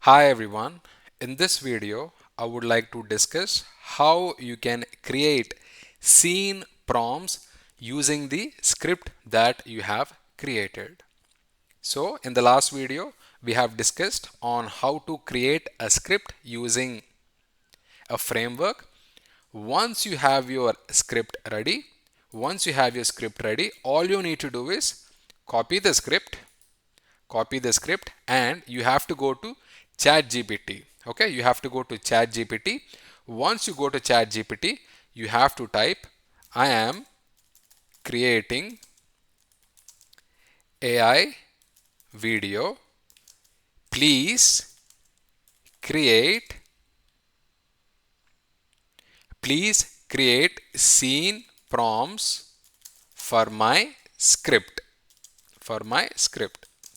Hi everyone. In this video, I would like to discuss how you can create scene prompts using the script that you have created. So in the last video, we have discussed on how to create a script using a framework. Once you have your script ready, all you need to do is copy the script and you have to go to ChatGPT. Okay, you have to go to ChatGPT. Once you go to ChatGPT, you have to type, I am creating AI video. Please create, scene prompts for my script.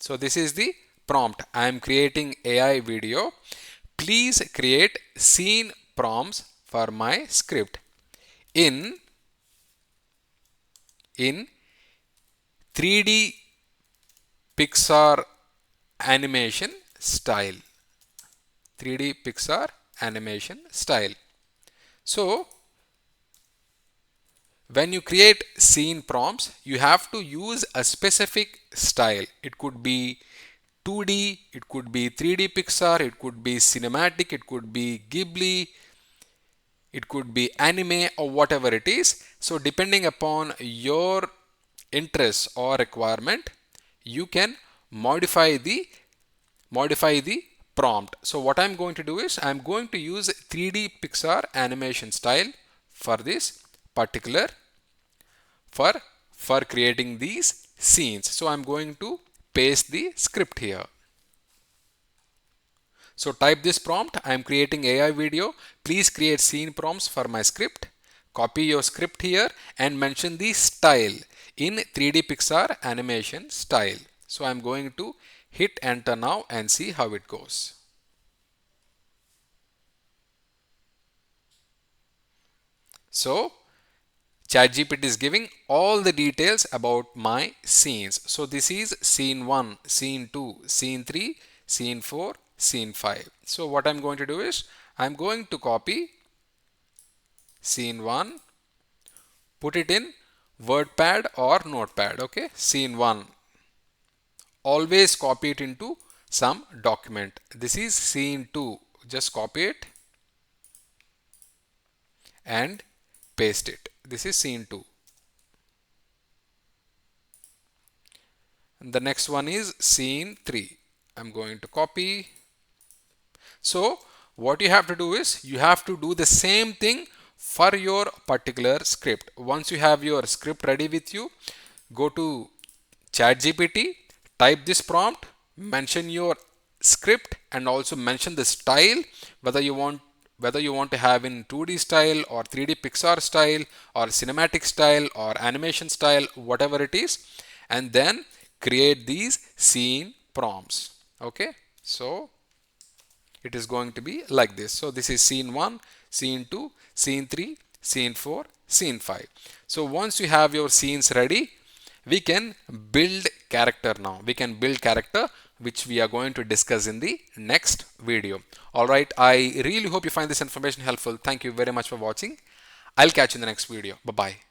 So this is the prompt. I am creating AI video. Please create scene prompts for my script in 3D Pixar animation style. 3D Pixar animation style. So when you create scene prompts, you have to use a specific style. It could be 2D, it could be 3D Pixar, it could be cinematic, it could be Ghibli, it could be anime or whatever it is. So depending upon your interest or requirement, you can modify the prompt. So what I'm going to do is I'm going to use 3D Pixar animation style for this particular for creating these scenes. So I'm going to paste the script here. So type this prompt, I am creating AI video. Please create scene prompts for my script. Copy your script here and mention the style in 3D Pixar animation style. So I'm going to hit enter now and see how it goes. So ChatGPT is giving all the details about my scenes. So this is scene 1, scene 2, scene 3, scene 4, scene 5. So what I'm going to do is I'm going to copy scene 1, put it in WordPad or Notepad. Okay, scene 1. Always copy it into some document. This is scene 2. Just copy it and paste it. This is scene 2. And the next one is scene 3. I'm going to copy. So what you have to do is you have to do the same thing for your particular script. Once you have your script ready with you, go to ChatGPT, type this prompt, mention your script and also mention the style, whether you want to have in 2D style or 3D Pixar style or cinematic style or animation style, whatever it is, and then create these scene prompts. Okay, so it is going to be like this. So this is scene 1, scene 2, scene 3, scene 4, scene 5. So once you have your scenes ready, we can build character now. We can build character, which we are going to discuss in the next video. Alright, I really hope you find this information helpful. Thank you very much for watching. I'll catch you in the next video. Bye-bye.